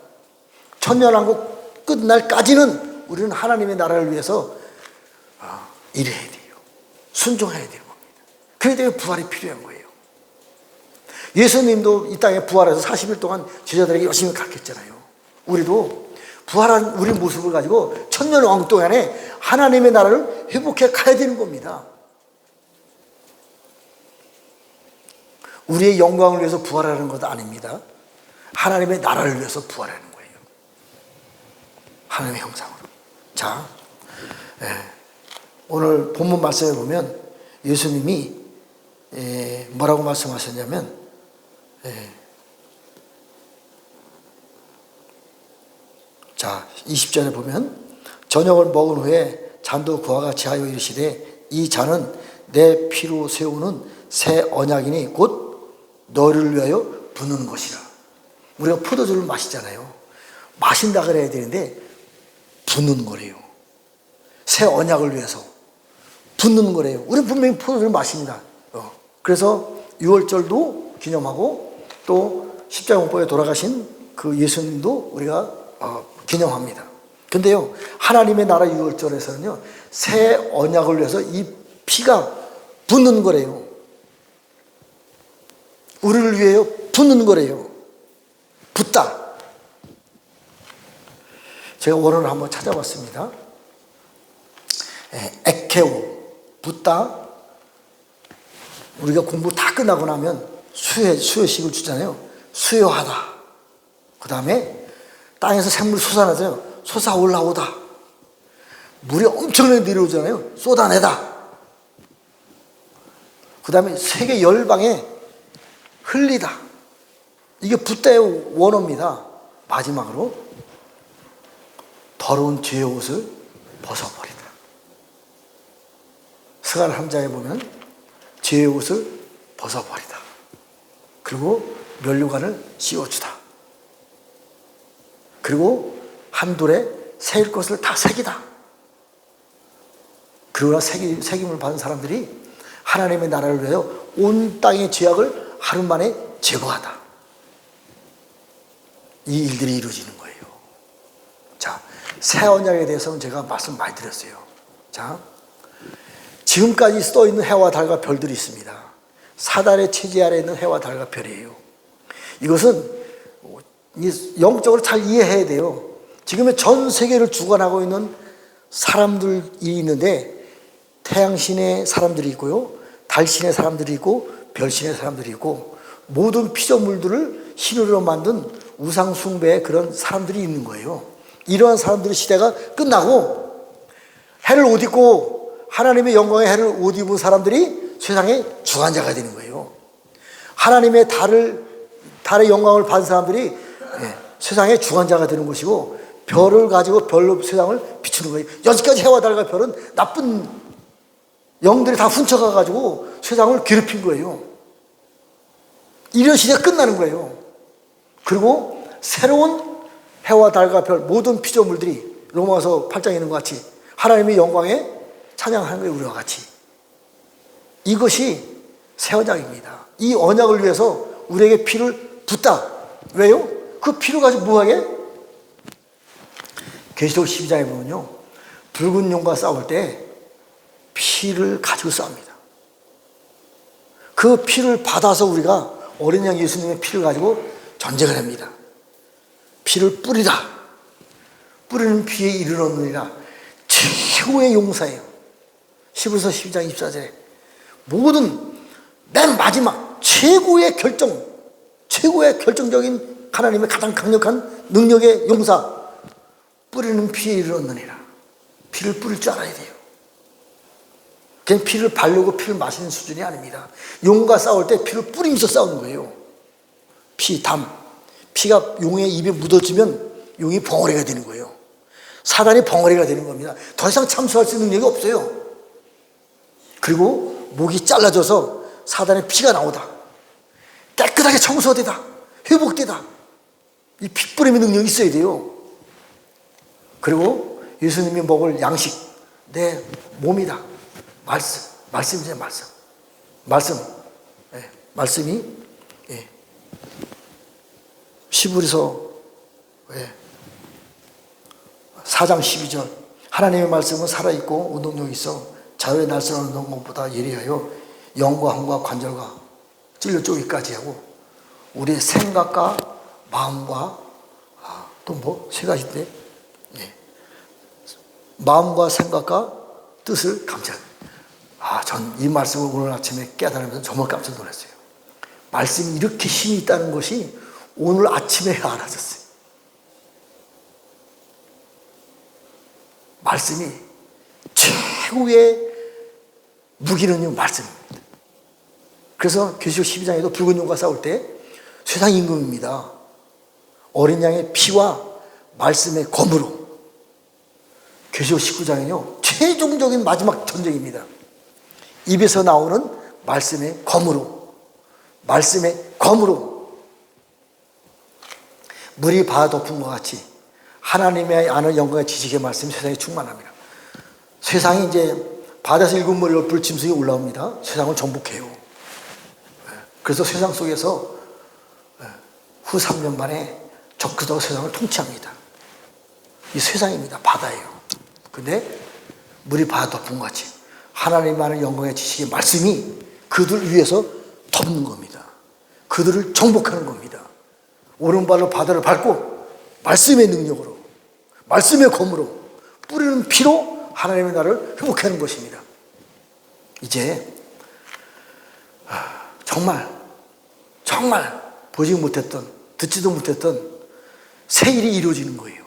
천년왕국 끝날까지는 우리는 하나님의 나라를 위해서 일해야 돼요. 순종해야 되는 겁니다. 그렇기 때문에 부활이 필요한 거예요. 예수님도 이 땅에 부활해서 40일 동안 제자들에게 열심히 가르쳤잖아요. 우리도 부활한 우리 모습을 가지고 천년왕국 동안에 하나님의 나라를 회복해 가야 되는 겁니다. 우리의 영광을 위해서 부활하는 것도 아닙니다. 하나님의 나라를 위해서 부활하는 거예요. 하나님의 형상으로. 자, 오늘 본문 말씀에 보면 예수님이 뭐라고 말씀하셨냐면, 자, 20절에 보면 저녁을 먹은 후에 잔도 그와 같이 하여 이르시되 이 잔은 내 피로 세우는 새 언약이니 곧 너를 위하여 붓는 것이라. 우리가 포도주를 마시잖아요. 마신다 그래야 되는데 붓는 거래요. 새 언약을 위해서 붓는 거래요. 우리 분명히 포도주를 마십니다. 그래서 6월절도 기념하고 또 십자가 못 박혀 돌아가신 그 예수님도 우리가 기념합니다. 근데요, 하나님의 나라 6월절에서는요, 새 언약을 위해서 이 피가 붓는 거래요. 우리를 위하여 붓는 거래요. 붓다. 제가 원어를 한번 찾아봤습니다. 에케오, 붓다. 우리가 공부 다 끝나고 나면 수여식을 주잖아요. 수여하다. 그 다음에 땅에서 샘물 솟아나잖아요. 솟아 올라오다. 물이 엄청나게 내려오잖아요. 쏟아내다. 그 다음에 세계 열방에 흘리다. 이게 붓다의 원어입니다. 마지막으로 더러운 죄의 옷을 벗어버리다. 스갈 함자에 보면 죄의 옷을 벗어버리다. 그리고 면류관을 씌워주다. 그리고 한돌에 새길 것을 다 새기다. 그러나 새김을 받은 사람들이 하나님의 나라를 위하여 온 땅의 죄악을 하루 만에 제거하다. 이 일들이 이루어지는 거예요. 자, 새 언약에 대해서는 제가 말씀 많이 드렸어요. 자, 지금까지 써 있는 해와 달과 별들이 있습니다. 사단의 체제 아래 있는 해와 달과 별이에요. 이것은 영적으로 잘 이해해야 돼요. 지금의 전 세계를 주관하고 있는 사람들이 있는데 태양신의 사람들이 있고요, 달신의 사람들이 있고, 별신의 사람들이 있고, 모든 피조물들을 신으로 만든 우상 숭배의 그런 사람들이 있는 거예요. 이러한 사람들의 시대가 끝나고 해를 옷 입고 하나님의 영광의 해를 옷 입은 사람들이 세상의 주관자가 되는 거예요. 하나님의 달의 영광을 받은 사람들이 세상의 주관자가 되는 것이고, 별을 가지고 별로 세상을 비추는 거예요. 여기까지 해와 달과 별은 나쁜 영들이 다 훔쳐가가지고 세상을 괴롭힌 거예요. 이런 시대가 끝나는 거예요. 그리고 새로운 해와 달과 별 모든 피조물들이 로마서 8장에 있는 것 같이 하나님의 영광에 찬양하는 거예요. 우리와 같이. 이것이 새 언약입니다. 이 언약을 위해서 우리에게 피를 붓다. 왜요? 그 피를 가지고 뭐하게? 계시록 12장에 보면요, 붉은 용과 싸울 때 피를 가지고 싸웁니다. 그 피를 받아서 우리가 어린 양 예수님의 피를 가지고 전쟁을 합니다. 피를 뿌리다. 뿌리는 피에 이르렀느니라. 최고의 용사예요. 히브리서 12장 24절에 모든 맨 마지막 최고의 결정적인 하나님의 가장 강력한 능력의 용사, 뿌리는 피에 이르렀느니라. 피를 뿌릴 줄 알아야 돼요. 그냥 피를 바르고 피를 마시는 수준이 아닙니다. 용과 싸울 때 피를 뿌리면서 싸우는 거예요. 피가 용의 입에 묻어지면 용이 벙어리가 되는 거예요. 사단이 벙어리가 되는 겁니다. 더 이상 참수할 수 있는 능력이 없어요. 그리고 목이 잘라져서 사단의 피가 나오다. 깨끗하게 청소되다. 회복되다. 이 피 뿌림의 능력이 있어야 돼요. 그리고 예수님이 먹을 양식, 내 몸이다. 말씀이죠, 말씀이 히브리서 4장 12절 하나님의 말씀은 살아있고 운동력이 있어 자유의 날선 것보다 예리하여 영과 함과 관절과 찔러 쪼기까지 하고 우리의 생각과 마음과 또 뭐 세 가지인데 마음과 생각과 뜻을 감찰. 전 이 말씀을 오늘 아침에 깨달으면서 정말 깜짝 놀랐어요. 말씀이 이렇게 힘이 있다는 것이 오늘 아침에 알아졌어요. 말씀이 최고의 무기는 말씀입니다. 그래서 계시록 12장에도 붉은 용과 싸울 때 세상 임금입니다. 어린 양의 피와 말씀의 검으로. 계시록 19장은요 최종적인 마지막 전쟁입니다. 입에서 나오는 말씀의 검으로 물이 바다 덮은 것 같이 하나님의 아는 영광의 지식의 말씀이 세상에 충만합니다. 세상이 이제 바다에서 일곱 머리로 불짐승이 올라옵니다. 세상을 정복해요. 그래서 세상 속에서 후 3년 만에 적그리스도가 세상을 통치합니다. 이 세상입니다. 바다예요. 근데 물이 바다 덮은 것 같이 하나님 아는 영광의 지식의 말씀이 그들 위에서 덮는 겁니다. 그들을 정복하는 겁니다. 오른발로 바다를 밟고 말씀의 능력으로, 말씀의 검으로, 뿌리는 피로 하나님의 나라를 회복하는 것입니다. 이제 정말 보지 못했던, 듣지도 못했던 새 일이 이루어지는 거예요.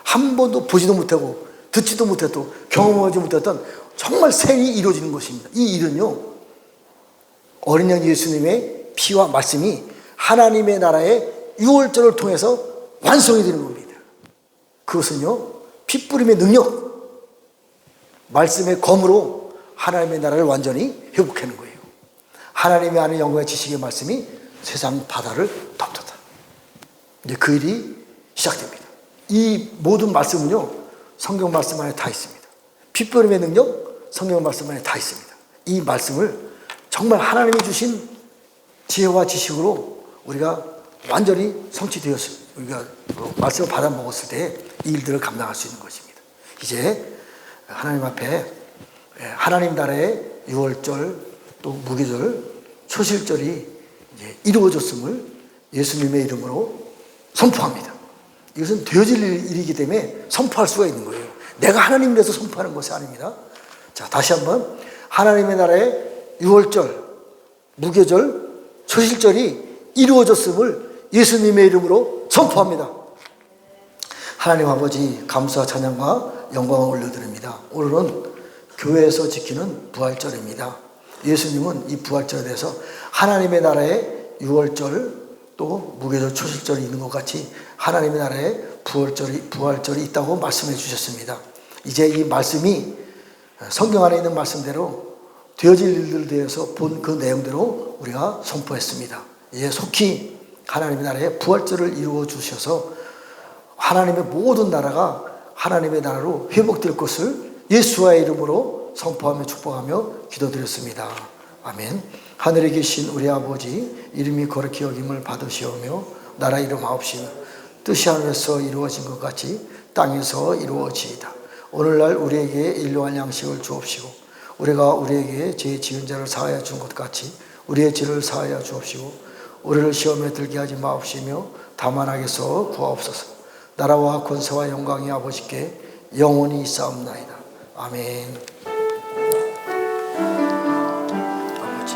한 번도 보지도 못하고 듣지도 못했고 경험하지 못했던 정말 새 일이 이루어지는 것입니다. 이 일은요, 어린 양 예수님의 피와 말씀이 하나님의 나라의 유월절을 통해서 완성이 되는 겁니다. 그것은요, 핏부림의 능력, 말씀의 검으로 하나님의 나라를 완전히 회복하는 거예요. 하나님의 아는 영광의 지식의 말씀이 세상 바다를 덮쳤다. 이제 그 일이 시작됩니다. 이 모든 말씀은요, 성경 말씀 안에 다 있습니다. 핏부림의 능력, 성경 말씀 안에 다 있습니다. 이 말씀을 정말 하나님이 주신 지혜와 지식으로 우리가 완전히 성취되었습니다. 우리가 말씀을 받아 먹었을 때 이 일들을 감당할 수 있는 것입니다. 이제 하나님 앞에 하나님 나라의 유월절, 또 무교절, 초실절이 이제 이루어졌음을 예수님의 이름으로 선포합니다. 이것은 되어질 일이기 때문에 선포할 수가 있는 거예요. 내가 하나님이라서 선포하는 것이 아닙니다. 자, 다시 한번 하나님의 나라의 유월절, 무교절, 초실절이 이루어졌음을 예수님의 이름으로 선포합니다. 하나님 아버지, 감사 찬양과 영광을 올려드립니다. 오늘은 교회에서 지키는 부활절입니다. 예수님은 이 부활절에 대해서 하나님의 나라의 유월절, 또 무교절, 초실절이 있는 것 같이 하나님의 나라에 부활절이 있다고 말씀해 주셨습니다. 이제 이 말씀이 성경 안에 있는 말씀대로 되어질 일들에 대해서 본 그 내용대로 우리가 선포했습니다. 이제 속히 하나님의 나라에 부활절을 이루어 주셔서 하나님의 모든 나라가 하나님의 나라로 회복될 것을 예수와의 이름으로 선포하며 축복하며 기도드렸습니다. 아멘. 하늘에 계신 우리 아버지, 이름이 거룩히 여김을 받으시오며 나라 이름하옵시며 뜻이 하늘에서 이루어진 것 같이 땅에서 이루어지이다. 오늘날 우리에게 일용할 양식을 주옵시고 우리가 우리에게 죄 지은 자를 사하여 준 것 같이 우리의 죄를 사하여 주옵시고 우리를 시험에 들게 하지 마옵시며 다만 악에서 구하옵소서. 나라와 권세와 영광이 아버지께 영원히 있사옵나이다. 아멘. 아버지,